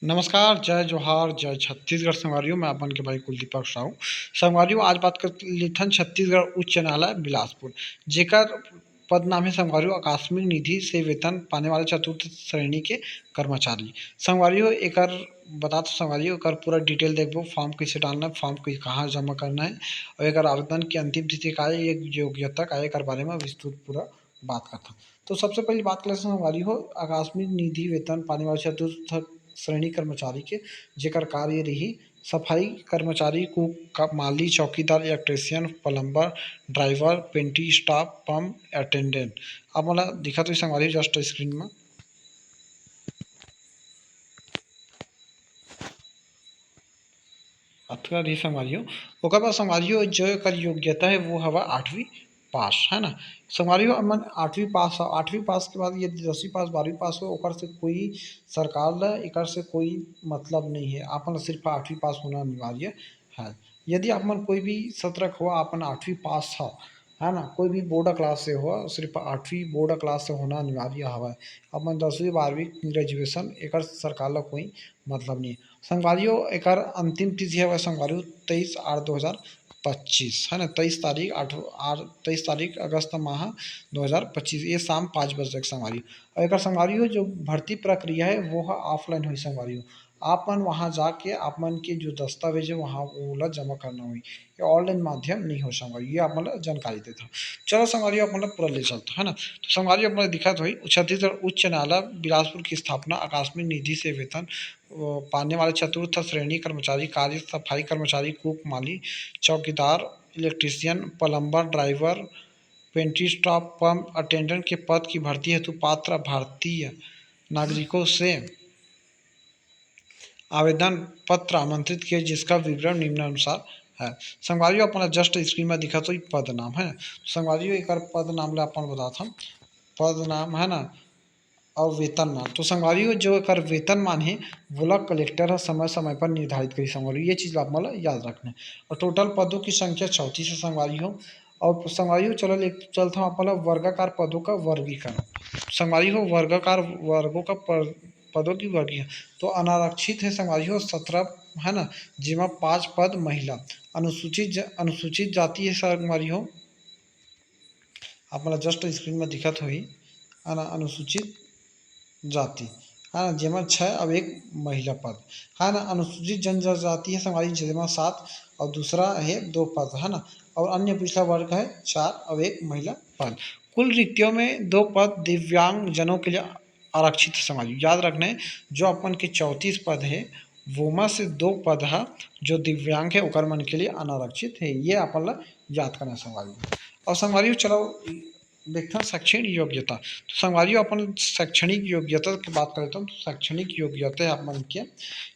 नमस्कार, जय जोहार, जय छत्तीसगढ़ संगवारियों। मैं अपन के भाई कुलदीपक साहू। संगवारियों आज बात कर लेथन छत्तीसगढ़ उच्च न्यायालय बिलासपुर, जेकर पद नाम है संगवारियों आकस्मिक निधि से वेतन पाने वाले चतुर्थ श्रेणी के कर्मचारी। संगवारियों एकर बता तो संगवारियों एकर पूरा डिटेल देखबो, फॉर्म कैसे डालना है, फॉर्म कहाँ जमा करना है और एकर आवेदन की अंतिम तिथि का है, एक योग्यता का है, एकर बारे में विस्तृत पूरा बात करता। तो सबसे पहली बात कर संगवारियों आकस्मिक निधि वेतन पाने वाले चतुर्थ श्रेणी कर्मचारी के जेकर कार्य रही सफाई कर्मचारी, कुक, माली, चौकीदार, electrician, plumber, driver, pantry staff, pump attendant. अब मोला दिखत होई संगवारी जस्ट स्क्रीन में। अथवा रही संगवारियों ओकर बाद संगवारियों जो एकर योग्यता है वो हवा 8वीं पास, है ना। संगवारियों अमन 8वीं पास है, 8वीं पास के बाद यदि 10वीं पास 12वीं पास हो ओकर से कोई सरकार ला एकर से कोई मतलब नहीं है, आपन सिर्फ 8वीं पास होना अनिवार्य है। यदि आपमन कोई भी सत्रक हो आपन 8वीं पास है ना, कोई भी बोर्ड क्लास से हो सिर्फ 8वीं बोर्ड क्लास से होना अनिवार्य हवा। अपन 10वीं 12वीं ग्रेजुएशन एकर सरकार ला कोई मतलब नहीं। संगवारियों एकर अंतिम तिथि है संगवारियों 23/8/2025, है ना। 23 अगस्त माह 2025 ये शाम 5 बजे तक संगवारी। और एक संगवारी जो भर्ती प्रक्रिया है वो है ऑफलाइन हुई संगवारी। आपन वहाँ जाके आपमन के जो दस्तावेज है वहाँ ओला जमा करना हुई, ये ऑनलाइन माध्यम नहीं हो संगवारी, ये आप मतलब जानकारी देता। चलो संगवारी आप मतलब पूरा ले चलता है ना। तो संगवारी अपने दिखा तो छत्तीसगढ़ उच्च न्यायालय बिलासपुर की स्थापना आकस्मिक निधि से वेतन पाने वाले चतुर्थ श्रेणी कर्मचारी, कार्य सफाई कर्मचारी, कुक, माली, चौकीदार, electrician, plumber, driver, pantry staff, pump attendant के पद की भर्ती हेतु पात्र भारतीय नागरिकों से आवेदन पत्र आमंत्रित किए, जिसका विवरण निम्नानुसार है। संगवारियों अपना जस्ट स्क्रीन में दिखा तो पद नाम है। संगवारियों एक पद नाम ला अपन बताता हम। पद नाम है ना और वेतनमान। तो संगवारी जो एकर वेतनमान है वोला कलेक्टर समय समय पर निर्धारित करी संगवारी, ये चीज़ आप मतलब याद रखना है। और टोटल पदों की संख्या 34 है संगवारी हो। और संगवारी हो चलो चलता हूँ अपना वर्गाकार पदों का वर्गीकरण। संगवारी हो वर्गाकार वर्गों का पदों की वर्गीकरण। तो अनारक्षित है संगवारी हो 17, है ना, जिसमें 5 पद महिला। अनुसूचित जाति है संगवारी हो, आप मतलब जस्ट स्क्रीन में दिखत हुई, है ना, अनुसूचित जाति, है ना, जेमा 6 अब एक महिला पद, है ना। अनुसूचित जनजाति है हमारी जेमा 7 और दूसरा है 2 पद, है ना। और अन्य पिछड़ा वर्ग है 4 और एक महिला पद। कुल रिक्तियों में 2 पद दिव्यांग जनों के लिए आरक्षित समाज, याद रखना है। जो अपन के 34 पद है वो में से 2 पद है जो दिव्यांग है ओकर मन के लिए अनारक्षित है, ये अपन ला याद करना संगवारी। और संगवारी चलो देखते हैं शैक्षणिक योग्यता। तो संगवारियों अपन शैक्षणिक योग्यता की बात करता हूँ। तो शैक्षणिक योग्यता है अपन के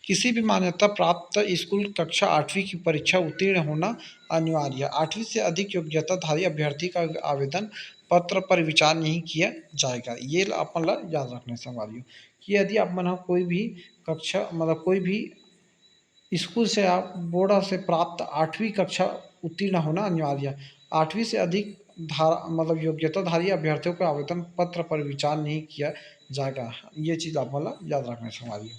किसी भी मान्यता प्राप्त स्कूल कक्षा 8वीं की परीक्षा उत्तीर्ण होना अनिवार्य है। 8वीं से अधिक योग्यताधारी अभ्यर्थी का आवेदन पत्र पर विचार नहीं किया जाएगा, ये अपन ला याद रखना संगवारियों कि यदि अपन कोई भी कक्षा मतलब कोई भी स्कूल से आप बोर्ड से प्राप्त 8वीं कक्षा उत्तीर्ण होना अनिवार्य है। 8वीं से अधिक मतलब योग्यताधारी अभ्यर्थियों के आवेदन पत्र पर विचार नहीं किया जाएगा, ये चीज़ आप मतलब याद रखना है हमारी।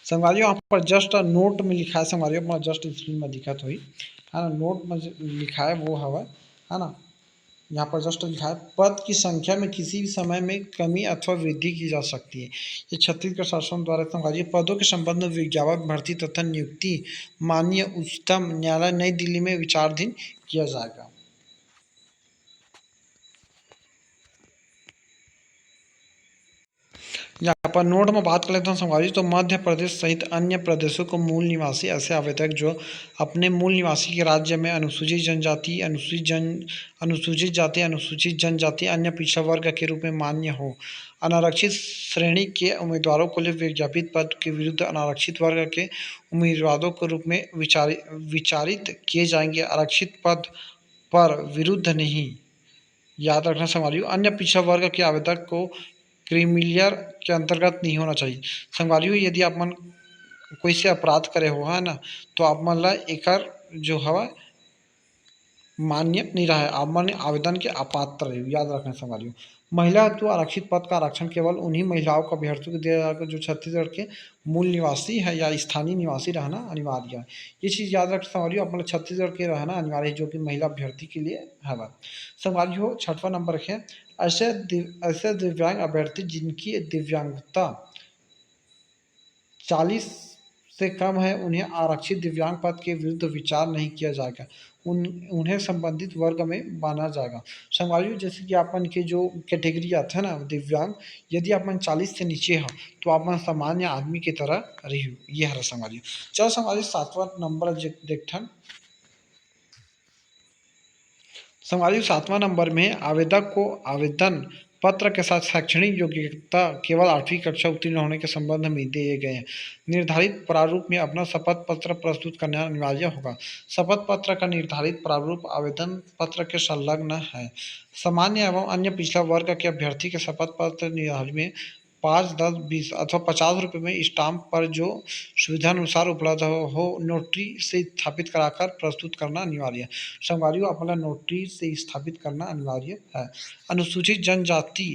संगवारियों यहाँ पर जस्ट नोट में लिखा है संगवारियों अपना जस्ट स्क्रीन में दिखा तो ही, है ना। नोट में जो लिखा है वो हवा, है ना। यहाँ पर जस्ट लिखा है पद की संख्या में किसी भी समय में कमी अथवा वृद्धि की जा सकती है। ये छत्तीसगढ़ शासन द्वारा संघारी पदों के संबंध में विज्ञापन भर्ती तथा नियुक्ति माननीय उच्चतम न्यायालय नई दिल्ली में विचाराधीन किया जाएगा। यहाँ पर नोट में बात कर लेते हैं संगवारी। तो मध्य प्रदेश सहित अन्य प्रदेशों को मूल निवासी ऐसे आवेदक जो अपने मूल निवासी के राज्य में अनुसूचित जनजाति, अनुसूचित जाति, अनुसूचित जनजाति, अन्य पिछड़ा वर्ग के रूप में मान्य हो, अनारक्षित श्रेणी के उम्मीदवारों को लिए विज्ञापित पद के विरुद्ध अनारक्षित वर्ग के उम्मीदवारों के रूप में विचारित किए जाएंगे। आरक्षित पद पर विरुद्ध नहीं, याद रखना संगवारी। अन्य पिछड़ा वर्ग के आवेदक को क्रीमिलियर के अंतर्गत नहीं होना चाहिए। संगवारी यदि आप मन कोई से अपराध करे हो, है ना, तो आप मन ला एकर जो हवा मान्य नहीं रहा है, अमान्य आवेदन के अपात्र है। याद रखना संभालियो। महिला हेतु आरक्षित पद का आरक्षण केवल उन्हीं महिलाओं को अभ्यर्थियों को दिया जाएगा जो छत्तीसगढ़ के मूल निवासी है या स्थानीय निवासी रहना अनिवार्य है। ये चीज़ याद रख संभालियो, अपने छत्तीसगढ़ के रहना अनिवार्य है जो कि महिला अभ्यर्थी के लिए है। संभालियो 6वां नंबर है, ऐसे दिव्यांग अभ्यर्थी जिनकी दिव्यांगता 40 से कम है उन्हें आरक्षित दिव्यांग पद के विरुद्ध विचार नहीं किया जाएगा, उन्हें संबंधित वर्ग में माना जाएगा। संभालियो जैसे कि अपन के जो कैटेगरी आते हैं ना दिव्यांग, यदि अपन 40 से नीचे हो तो अपन सामान्य आदमी की तरह रहियो, ये हर संभालियो। चलो संभालियो 7वां नंबर देखन। संभालियो 7वां नंबर में आवेदक को आवेदन पत्र के साथ शैक्षणिक योग्यता केवल 8वीं कक्षा उत्तीर्ण होने के संबंध में दिए गए हैं। निर्धारित प्रारूप में अपना शपथ पत्र प्रस्तुत करना अनिवार्य होगा। शपथ पत्र का निर्धारित प्रारूप आवेदन पत्र के संलग्न है। सामान्य एवं अन्य पिछड़ा वर्ग के अभ्यर्थी के शपथ पत्र निर्धारित में 5, 10, 20 अथवा 50 रुपये में स्टाम्प पर जो सुविधा अनुसार उपलब्ध हो नोटरी से स्थापित कराकर प्रस्तुत करना अनिवार्य है। संगवारियों अपना नोटरी से स्थापित करना अनिवार्य है। अनुसूचित जनजाति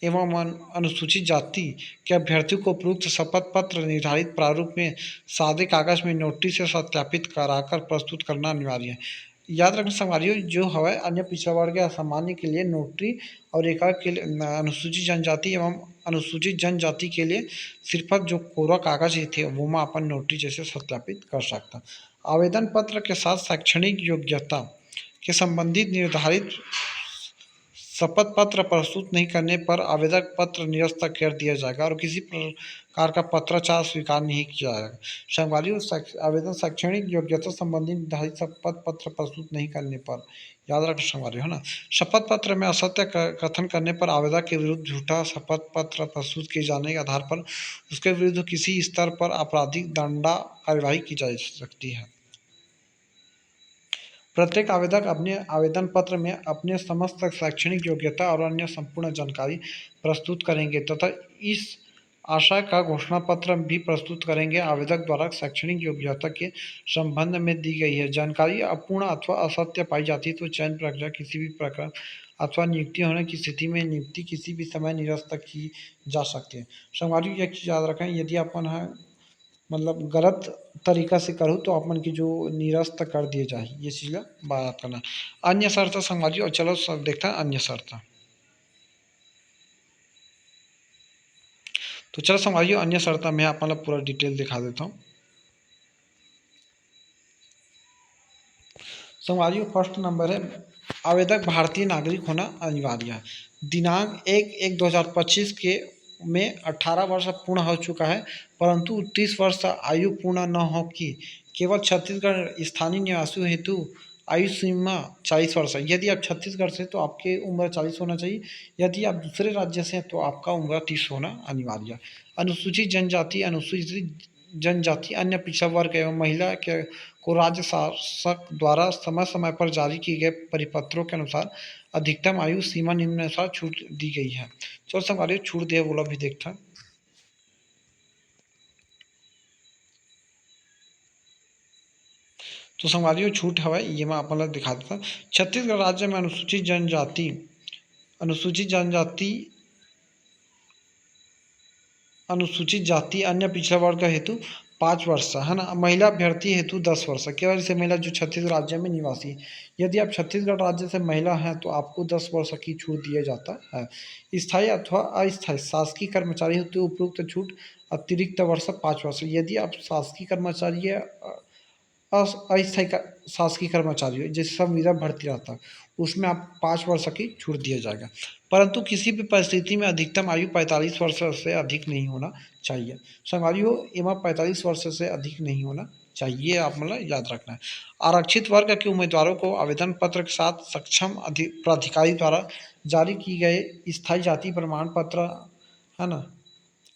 एवं अनुसूचित जाति के अभ्यर्थियों को उपयुक्त शपथ पत्र निर्धारित प्रारूप में सादे कागज में नोटरी से सत्यापित कराकर प्रस्तुत करना अनिवार्य है। याद रखना संगवारियों जो है अन्य पिछड़ा वर्ग या सामान्य के लिए नोटरी और एकाक के लिए अनुसूचित जनजाति एवं अनुसूचित जनजाति के लिए सिर्फ जो कोरा कागज ही थे वो में अपन नोटरी जैसे सत्यापित कर सकता। आवेदन पत्र के साथ शैक्षणिक योग्यता के संबंधित निर्धारित शपथ पत्र प्रस्तुत नहीं करने पर आवेदक पत्र निरस्त कर दिया जाएगा और किसी प्रकार का पत्राचार स्वीकार नहीं किया जाएगा। संगवारियों आवेदन शैक्षणिक योग्यता संबंधी निर्धारित शपथ पत्र प्रस्तुत नहीं करने पर याद रखना संगवारियों है ना, शपथ पत्र में असत्य कथन करने पर आवेदक के विरुद्ध झूठा शपथ पत्र प्रस्तुत किए जाने के आधार पर उसके विरुद्ध किसी स्तर पर आपराधिक दंडा कार्यवाही की जा सकती है। प्रत्येक आवेदक अपने आवेदन पत्र में अपने समस्त शैक्षणिक योग्यता और अन्य संपूर्ण जानकारी प्रस्तुत करेंगे तथा इस आशा का घोषणा पत्र भी प्रस्तुत करेंगे। आवेदक द्वारा शैक्षणिक योग्यता के संबंध में दी गई है जानकारी अपूर्ण अथवा असत्य पाई जाती तो चयन प्रक्रिया किसी भी प्रकार अथवा नियुक्ति होने की स्थिति में नियुक्ति किसी भी समय निरस्त की जा सकती है। संगवारी एक चीज़ याद रखें, यदि अपन है मतलब गलत तरीका से करूँ तो अपन की जो निरस्त कर दिए जाए, ये चीज़ ला बात करना। अन्य शर्त संभालिए और चलो सब देखते हैं अन्य शर्त। तो चलो संभालिए अन्य शर्त मैं अपन पूरा डिटेल दिखा देता हूँ। संभालिए फर्स्ट नंबर है आवेदक भारतीय नागरिक होना अनिवार्य है। दिनांक 1/1/2025 के में 18 वर्ष पूर्ण हो चुका है परंतु 30 वर्ष आयु पूर्ण न हो कि केवल छत्तीसगढ़ स्थानीय निवासियों हेतु आयु सीमा 40 वर्ष है। यदि आप छत्तीसगढ़ से तो आपकी उम्र 40 होना चाहिए, यदि आप दूसरे राज्य से हैं तो आपका उम्र 30 होना अनिवार्य है। अनुसूचित जनजाति अनुसूचित जनजाति अन्य पिछड़ा वर्ग एवं महिला के को राज्य शासक द्वारा समय समय पर जारी किए गए परिपत्रों के अनुसार अधिकतम आयु सीमा निम्नानुसार छूट दी गई है। चलो संगवारी छूट दिया बोला भी देखता। तो संगवारी छूट हवा ये मैं अपन दिखा देता। छत्तीसगढ़ राज्य में अनुसूचित जाति अन्य पिछड़ा वर्ग हेतु 5 वर्ष है ना, महिला अभ्यर्थी हेतु 10 वर्ष केवल ऐसे महिला जो छत्तीसगढ़ राज्य में निवासी है। यदि आप छत्तीसगढ़ राज्य से महिला हैं तो आपको 10 वर्ष की छूट दिया जाता है। स्थायी अथवा अस्थायी शासकीय कर्मचारी हेतु उपयुक्त छूट अतिरिक्त वर्ष 5 वर्ष। यदि आप शासकीय कर्मचारी है अस्थायी शासकीय कर्मचारी जैसे संविदा भर्ती रहता है उसमें आप 5 वर्ष की छूट दिया जाएगा परंतु किसी भी परिस्थिति में अधिकतम आयु 45 वर्ष से अधिक नहीं होना चाहिए। संगवारियों एवं 45 वर्ष से अधिक नहीं होना चाहिए, आप मतलब याद रखना है। आरक्षित वर्ग के उम्मीदवारों को आवेदन पत्र के साथ सक्षम प्राधिकारी द्वारा जारी किए गए स्थायी जाति प्रमाण पत्र है ना,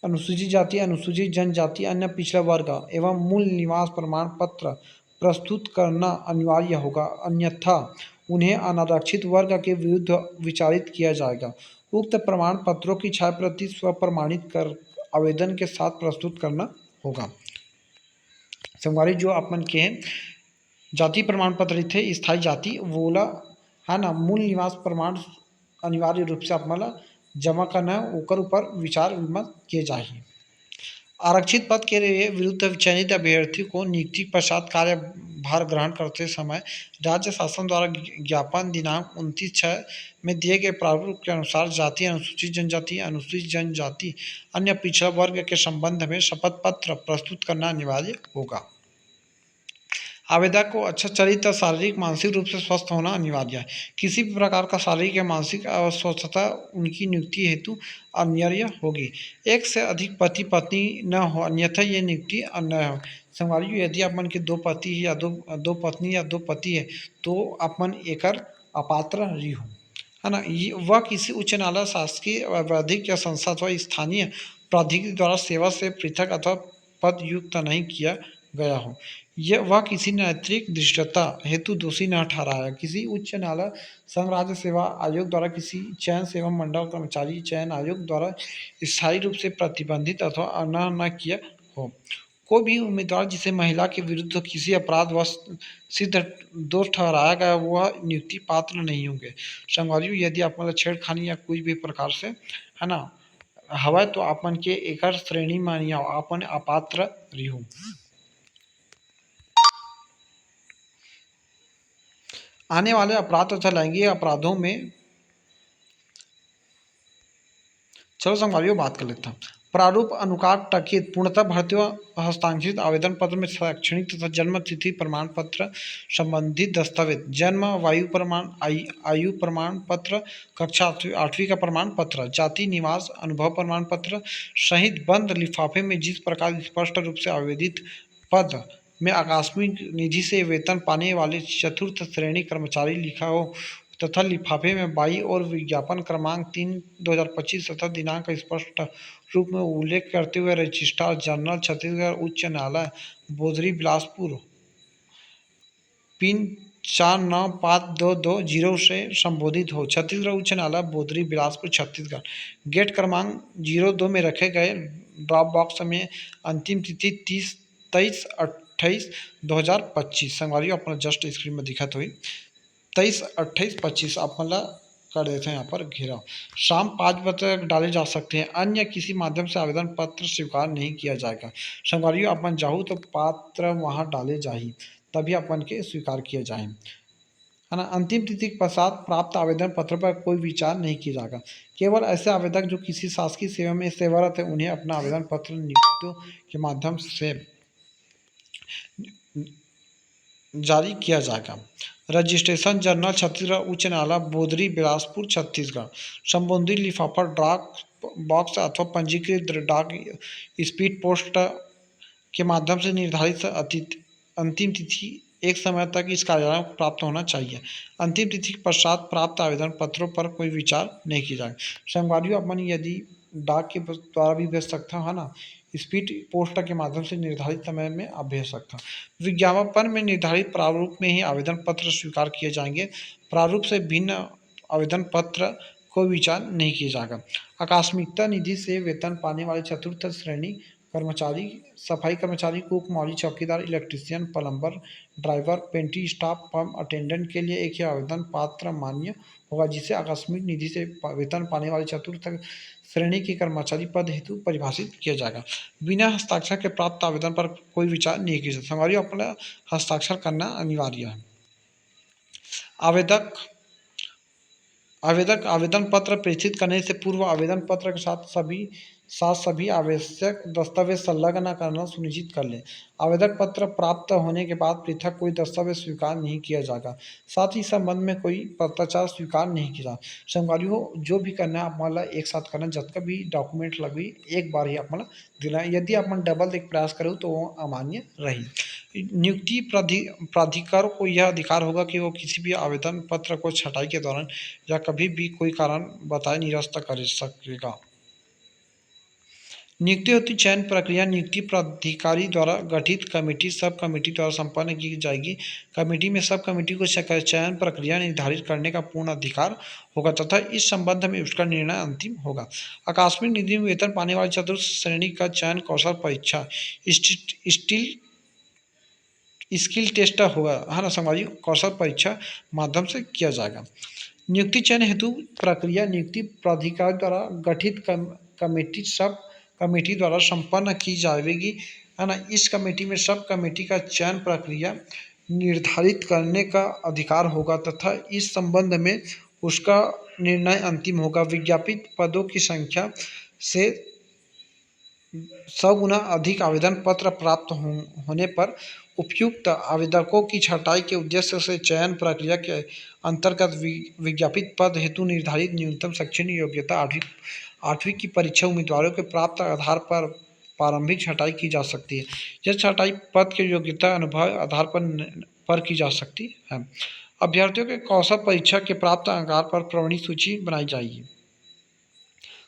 अनुसूचित जाति अनुसूचित जनजाति अन्य पिछड़ा वर्ग एवं मूल निवास प्रमाण पत्र प्रस्तुत करना अनिवार्य होगा, अन्यथा उन्हें अनारक्षित वर्ग के विरुद्ध विचारित किया जाएगा। उक्त प्रमाण पत्रों की छायाप्रति स्वप्रमाणित कर आवेदन के साथ प्रस्तुत करना होगा। संगवारी जो अपन के जाति प्रमाण पत्र थे स्थायी जाति बोला है ना, मूल निवास प्रमाण अनिवार्य रूप से आपल्याला जमा करना है, ओकर ऊपर विचार विमर्श किए जाए। आरक्षित पद के लिए विरुद्ध चयनित अभ्यर्थी को नियुक्ति पश्चात कार्यभार ग्रहण करते समय राज्य शासन द्वारा ज्ञापन दिनांक 29/6 में दिए गए प्रारूप के अनुसार जाति, अनुसूचित जनजाति अन्य पिछड़ा वर्ग के संबंध में शपथ पत्र प्रस्तुत करना अनिवार्य होगा। आवेदक को अच्छा चरित्र, शारीरिक मानसिक रूप से स्वस्थ होना अनिवार्य है। किसी भी प्रकार का शारीरिक या मानसिक अस्वस्थता उनकी नियुक्ति हेतु अनिवार्य होगी। एक से अधिक पति पत्नी न हो, अन्यथा ये नियुक्ति न हो। संगवारी यदि अपन के दो पति या दो पत्नी या दो पति है तो अपन एकर अपात्र रही हो, है ना। वह किसी उच्च न्यायालय, शासकीय, वैधानिक या संस्था अथवा स्थानीय प्राधिकारी द्वारा सेवा से पृथक अथवा पद युक्त नहीं किया गया हो। यह वह किसी नैतिक दृष्टता हेतु दोषी न ठहराया। किसी उच्च न्यायालय, संघ राज्य सेवा आयोग द्वारा किसी चयन सेवा मंडल कर्मचारी चयन आयोग द्वारा स्थायी रूप से प्रतिबंधित अथवा न किया हो। कोई भी उम्मीदवार जिसे महिला के विरुद्ध किसी अपराध व सिद्ध दोष ठहराया गया वह नियुक्ति पात्र नहीं होंगे। संगवारी यदि आप मतलब छेड़खानी या कोई भी प्रकार से, है ना, हवा तो अपन के एक श्रेणी मानिया अपन अपात्र रही हो। आने वाले अपराध तथा लैंगिक अपराधों में चलो संगवारियों बात कर लेता हूँ। प्रारूप अनुकार टकित पूर्णतः भर्ती व हस्तांतरित आवेदन पत्र में शैक्षणिक तथा जन्म तिथि प्रमाण पत्र संबंधित दस्तावेज, जन्म, वायु प्रमाण, आयु प्रमाण पत्र, कक्षा 8वीं का प्रमाण पत्र, जाति, निवास, अनुभव प्रमाण पत्र सहित बंद लिफाफे में जिस प्रकार स्पष्ट रूप से आवेदित पद में आकस्मिक निधि से वेतन पाने वाले चतुर्थ श्रेणी कर्मचारी लिखा हो तथा लिफाफे में बाई और विज्ञापन क्रमांक 3/2025 तथा दिनांक का स्पष्ट रूप में उल्लेख करते हुए रजिस्ट्रार जनरल छत्तीसगढ़ उच्च न्यायालय बोधरी बिलासपुर पिन 495220 से संबोधित हो। छत्तीसगढ़ उच्च न्यायालय बोधरी बिलासपुर छत्तीसगढ़। गेट क्रमांक 02 में रखे गए ड्रॉप बॉक्स में अंतिम तिथि 23/28/2025 संगवारी अपना जस्ट स्क्रीन में दिखत हुई 23/28/25 आप मतलब कर देते हैं यहाँ पर घेरा। शाम 5 बजे तक डाले जा सकते हैं, अन्य किसी माध्यम से आवेदन पत्र स्वीकार नहीं किया जाएगा। संगवारियों अपन जाहू तो पात्र वहाँ डाले जाही तभी अपन के स्वीकार किए जाए, है ना। अंतिम तिथि के पश्चात प्राप्त आवेदन पत्र पर कोई विचार नहीं किया जाएगा। केवल ऐसे आवेदक जो किसी शासकीय सेवा में सेवारत है उन्हें अपना आवेदन पत्र नियुक्तियों के माध्यम से जारी किया जाएगा। रजिस्ट्रेशन जनरल छत्तीसगढ़ उच्च न्यायालय बोधरी बिलासपुर छत्तीसगढ़। संबंधित लिफाफा डाक बॉक्स अथवा पंजीकृत डाक स्पीड पोस्ट के माध्यम से निर्धारित अंतिम तिथि एक समय तक इस कार्यालय को प्राप्त होना चाहिए। अंतिम तिथि के पश्चात प्राप्त आवेदन पत्रों पर कोई विचार नहीं किया जाएगा। संगवारियों अपन यदि डाक के द्वारा भी भेज सकता है ना, स्पीड पोस्ट के माध्यम से निर्धारित समय में आप भेज सकते हैं। विज्ञापन में निर्धारित प्रारूप में ही आवेदन पत्र स्वीकार किए जाएंगे। प्रारूप से भिन्न आवेदन पत्र कोई विचार नहीं किया जाएगा। आकस्मिकता निधि से वेतन पाने वाले चतुर्थ श्रेणी कर्मचारी, सफाई कर्मचारी, कुक, मौली, चौकीदार, electrician, plumber, driver, pantry staff, pump attendant के लिए एक ही आवेदन पत्र मान्य होगा जिसे आकस्मिक निधि से वेतन पाने वाले चतुर्थ श्रेणी के कर्मचारी पद हेतु परिभाषित किया जाएगा। बिना हस्ताक्षर के प्राप्त आवेदन पर कोई विचार नहीं किया जाता। संगवारी अपना हस्ताक्षर करना अनिवार्य है। आवेदक आवेदन पत्र प्रेषित करने से पूर्व आवेदन पत्र के साथ सभी आवश्यक दस्तावेज संलग्न करना सुनिश्चित कर लें। आवेदन पत्र प्राप्त होने के बाद पृथक कोई दस्तावेज स्वीकार नहीं किया जाएगा। साथ ही संबंध में कोई पत्राचार स्वीकार नहीं किया जाएगा। संगवारियों जो भी करना है आप मतलब एक साथ करना, जितना भी डॉक्यूमेंट लगी एक बार ही आप मतलब दिला। यदि अपन डबल एक प्रयास करो तो वो अमान्य रही। नियुक्ति प्राधिकार को यह अधिकार होगा कि वो किसी भी आवेदन पत्र को छटाई के दौरान या कभी भी कोई कारण बताए निरस्त कर सकेगा। नियुक्ति हेतु चयन प्रक्रिया नियुक्ति प्राधिकारी द्वारा गठित कमेटी सब कमेटी द्वारा संपन्न की जाएगी। कमेटी में सब कमेटी को चयन प्रक्रिया निर्धारित करने का पूर्ण अधिकार होगा तथा इस संबंध में उसका निर्णय अंतिम होगा। आकस्मिक निधि में वेतन पाने वाले चतुर्थ श्रेणी का चयन कौशल परीक्षा स्किल टेस्ट होगा, है ना संगवारी, कौशल परीक्षा माध्यम से किया जाएगा। नियुक्ति चयन हेतु प्रक्रिया नियुक्ति प्राधिकार द्वारा गठित कमेटी सब कमेटी द्वारा संपन्न की जाएगी, है ना। इस कमेटी में सब कमेटी का चयन प्रक्रिया निर्धारित करने का अधिकार होगा तथा इस संबंध में उसका निर्णय अंतिम होगा। विज्ञापित पदों की संख्या से 100 गुना अधिक आवेदन पत्र प्राप्त होने पर उपयुक्त आवेदकों की छँटाई के उद्देश्य से चयन प्रक्रिया के अंतर्गत विज्ञापित पद हेतु निर्धारित न्यूनतम शैक्षणिक योग्यता 8वीं की परीक्षा उम्मीदवारों के प्राप्त आधार पर प्रारंभिक छँटाई की जा सकती है। यह छँटाई पद के योग्यता अनुभव आधार पर की जा सकती है। अभ्यर्थियों के कौशल परीक्षा के प्राप्त आधार पर प्रमाणित सूची बनाई जाएगी।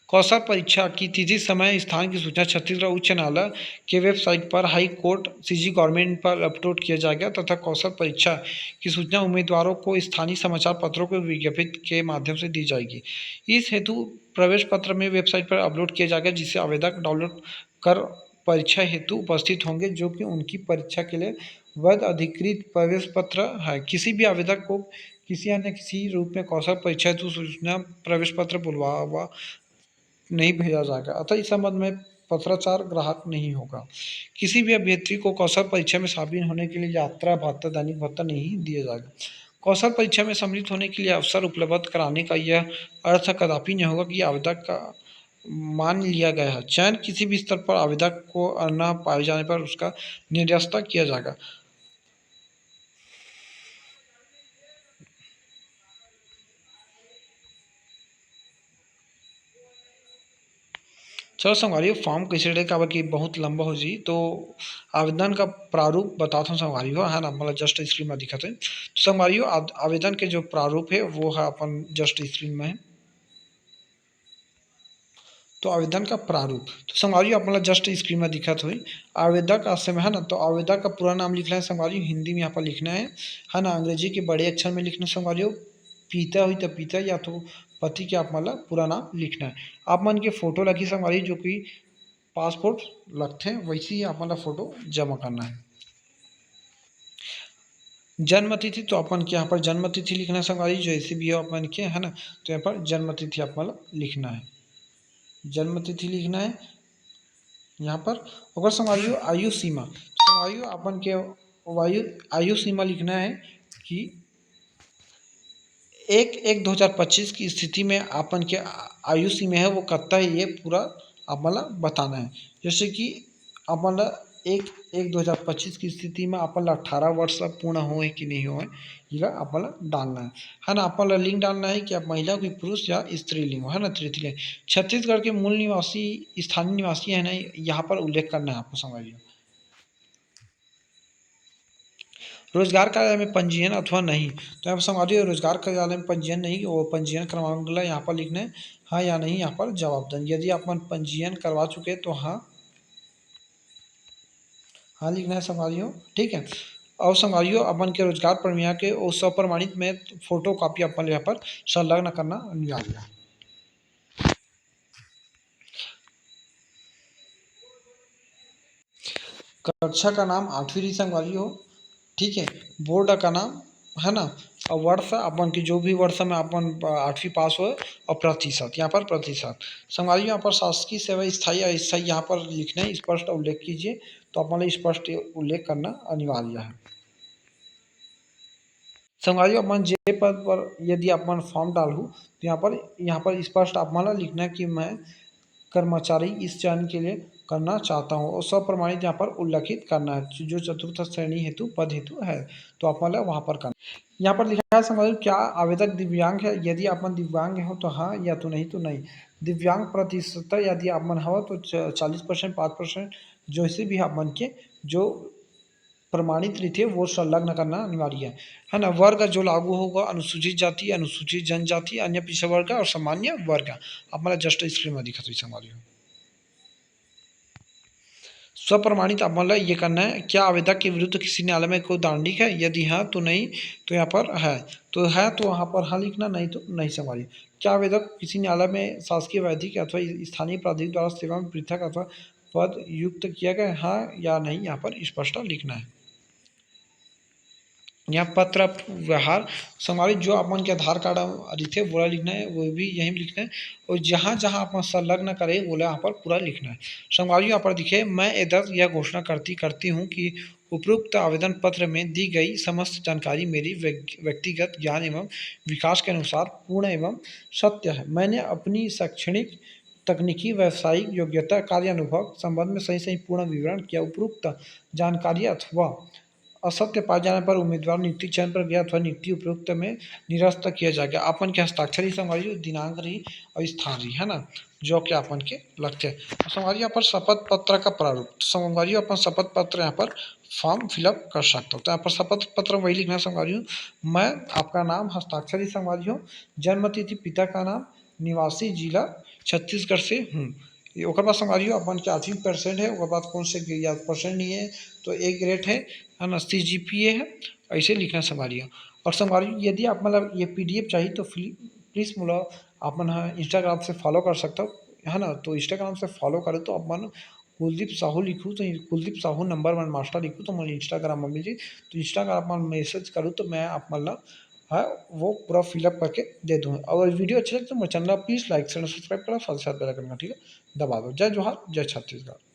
कौशल परीक्षा की तिथि समय स्थान की सूचना छत्तीसगढ़ उच्च न्यायालय के वेबसाइट पर हाई कोर्ट सीजी गवर्नमेंट पर अपलोड किया जाएगा तथा कौशल परीक्षा की सूचना उम्मीदवारों को स्थानीय समाचार पत्रों को विज्ञापित के माध्यम से दी जाएगी। इस हेतु प्रवेश पत्र में वेबसाइट पर अपलोड किया जाएगा जिसे आवेदक डाउनलोड कर परीक्षा हेतु उपस्थित होंगे, जो कि उनकी परीक्षा के लिए वैध अधिकृत प्रवेश पत्र है। किसी भी आवेदक को किसी अन्य किसी रूप में कौशल परीक्षा हेतु सूचना प्रवेश पत्र बुलवावा नहीं भेजा जाएगा, अतः इस संबंध में पत्राचार ग्राहक नहीं होगा। किसी भी अभ्यर्थी को कौशल परीक्षा में शामिल होने के लिए यात्रा भत्ता दैनिक भत्ता नहीं दिया जाएगा। कौशल परीक्षा में सम्मिलित होने के लिए अवसर उपलब्ध कराने का यह अर्थ कदापि नहीं होगा कि आवेदक का मान लिया गया है। चयन किसी भी स्तर पर आवेदक को न पाए जाने पर उसका निरस्त किया जाएगा। चलो संगवारी फॉर्म कैसे रेडी काबर कि बहुत लंबा हो जी, तो आवेदन का प्रारूप बताता हूँ संगवारी हो, है ना, मतलब जस्ट स्क्रीन में दिखा है। तो संगवारी आवेदन के जो प्रारूप है वो है अपन जस्ट स्क्रीन में है। तो आवेदन का प्रारूप तो संगवारी अपना जस्ट स्क्रीन में दिखत हुई। आवेदक समय है ना, तो आवेदक का पूरा नाम लिखना है संगवारी, हिंदी में यहाँ पर लिखना है ना, अंग्रेजी के बड़े अक्षर में लिखना संगवारी। पिता हुई तो पिता या तो पति के आप मतलब पूरा नाम लिखना है। आप मन के फोटो लगी संगवारी, जो कि पासपोर्ट लगते हैं वैसे ही आप मतलब फोटो जमा करना है। जन्म तिथि तो अपन के यहाँ पर जन्म तिथि लिखना है संगवारी, जैसे भी हो अपन के, है ना, तो यहाँ पर जन्म तिथि आप मतलब लिखना है, जन्म तिथि लिखना है यहाँ पर। अगर संगवारी आयु सीमा, संगवारी अपन के आयु सीमा लिखना है कि 1/1/2025 की स्थिति में अपन के आयु सीमा है वो कत्ता है, ये पूरा आप मतलब बताना है। जैसे कि अपन 1/1/2025 की स्थिति में अपन 18 वर्ष पूर्ण हो कि नहीं हो, ये अपन डालना है ना। अपन लिंग डालना है कि आप महिला कोई पुरुष या स्त्रीलिंग हो, है ना, तृतीय लिंग। छत्तीसगढ़ के मूल निवासी स्थानीय निवासी है ना, यहाँ पर उल्लेख करना है आपको समझिए। रोजगार कार्यालय में पंजीयन अथवा नहीं, तो यहाँ पर समझिए रोजगार कार्यालय में पंजीयन नहीं, वो पंजीयन करवाने यहाँ पर लिखना है हाँ या नहीं, यहाँ पर जवाब दें। यदि आप पंजीयन करवा चुके तो हाँ हाँ लिखना है संगवारियों, ठीक है। और संगवारियों अपन के रोजगार प्रक्रिया के और स्वप्रमाणित में फोटो कॉपी अपन यहाँ पर संलग्न करना अनिवार्य है। कक्षा का नाम 8वीं रही संगवारी हो, ठीक है। बोर्ड का नाम, है ना, और वर्ष अपन की जो भी वर्ष में अपन 8वीं पास हुए और प्रतिशत यहाँ पर प्रतिशत। संगवारी यहाँ पर शासकीय सेवा स्थायी अस्थायी यहाँ पर लिखना है, स्पष्ट उल्लेख कीजिए, तो अपन स्पष्ट उल्लेख करना अनिवार्य है। संगवारी अपन जे पद पर यदि अपन फॉर्म डालूँ तो यहाँ पर स्पष्ट आप मतलब लिखना है कि मैं कर्मचारी इस चयन के लिए करना चाहता हूँ, और स्वप्रमाणित यहाँ पर उल्लेखित करना है जो चतुर्थ श्रेणी हेतु पद हेतु है, तो आप मतलब वहाँ पर करना। यहाँ पर लिखा है समझ क्या आवेदक दिव्यांग है, यदि अपन दिव्यांग हो तो हाँ, या तो नहीं तो नहीं। दिव्यांग प्रतिशत यदि आप मन हो तो 40%, 5%, जैसे भी आप मन के जो प्रमाणित रीति वो संलग्न करना अनिवार्य है ना। वर्ग जो लागू होगा अनुसूचित जाति, अनुसूचित जनजाति, अन्य पिछड़ा वर्ग और सामान्य वर्ग। हमारा जस्ट स्क्रीन में दिखा हमारी स्वप्रमाणित अमल ये करना है। क्या आवेदक के विरुद्ध किसी न्यायालय में कोई दांडिक है, यदि हाँ तो नहीं, तो यहाँ पर है तो वहाँ पर हाँ लिखना, नहीं तो नहीं संभाली। क्या आवेदक किसी न्यायालय में शासकीय वैधिक अथवा स्थानीय प्राधिक द्वारा सेवा में पृथक अथवा पद युक्त किया गया, हाँ या नहीं, यहाँ पर स्पष्ट लिखना है। यहाँ पत्र व्यवहार संगवारी जो अपन के आधार कार्ड रहिथे वोला लिखना है, वो भी यहीं लिखना है, और जहाँ जहाँ अपन संलग्न करे बोला यहाँ पर पूरा लिखना है। संगवारी यहाँ पर दिखे, मैं इधर यह घोषणा करती करती हूँ कि उपरोक्त आवेदन पत्र में दी गई समस्त जानकारी मेरी व्यक्तिगत ज्ञान एवं विकास के अनुसार पूर्ण एवं सत्य है। मैंने अपनी शैक्षणिक तकनीकी व्यावसायिक योग्यता कार्य अनुभव संबंध में सही सही पूर्ण विवरण किया। उपरोक्त जानकारी अथवा असत्य पाए जाने पर उम्मीदवार नियुक्ति चयन प्रक्रिया अथवा नियुक्ति उपरोक्त में निरस्त किया जाएगा। अपन के हस्ताक्षर ही संगवारी दिनांक रही और स्थान रही है ना, जो कि अपन के लगते हैं। संगवारी यहाँ पर शपथ पत्र का प्रारूप, संगवारी अपन शपथ पत्र यहाँ पर फॉर्म फिलअप कर सकते हो। तो यहाँ पर शपथ पत्र वही लिखना है संगवारी हूँ, मैं आपका नाम हस्ताक्षर ही संगवारी हूँ, जन्म तिथि पिता का नाम, निवासी जिला छत्तीसगढ़ से हूँ। ओकर बाद संगवारी हो अपन के 8% है, ओकर बाद कौन से या परसेंट नहीं है तो ए ग्रेड है ना, CGPA है, ऐसे लिखना संगवारी हो। और संगवारी यदि आप मतलब ये PDF चाहिए तो प्लीज़ मोला अपन इंस्टाग्राम से फॉलो कर सकता हो है ना। तो इंस्टाग्राम से फॉलो करो तो अपन कुलदीप साहू लिखूँ तो कुलदीप साहू नंबर 1 मास्टर लिखूँ तो मुझे इंस्टाग्राम में मिल जाए। तो इंस्टाग्राम में मैसेज करूँ तो मैं आप मतलब है वो पूरा फिलअप करके दे दूँगा। अगर वीडियो अच्छी लगे तो मेरे channel please like share subscribe करो, साथ ही साथ बेल आइकन का ठीक है दबा दो। जय जोहार, जय छत्तीसगढ़।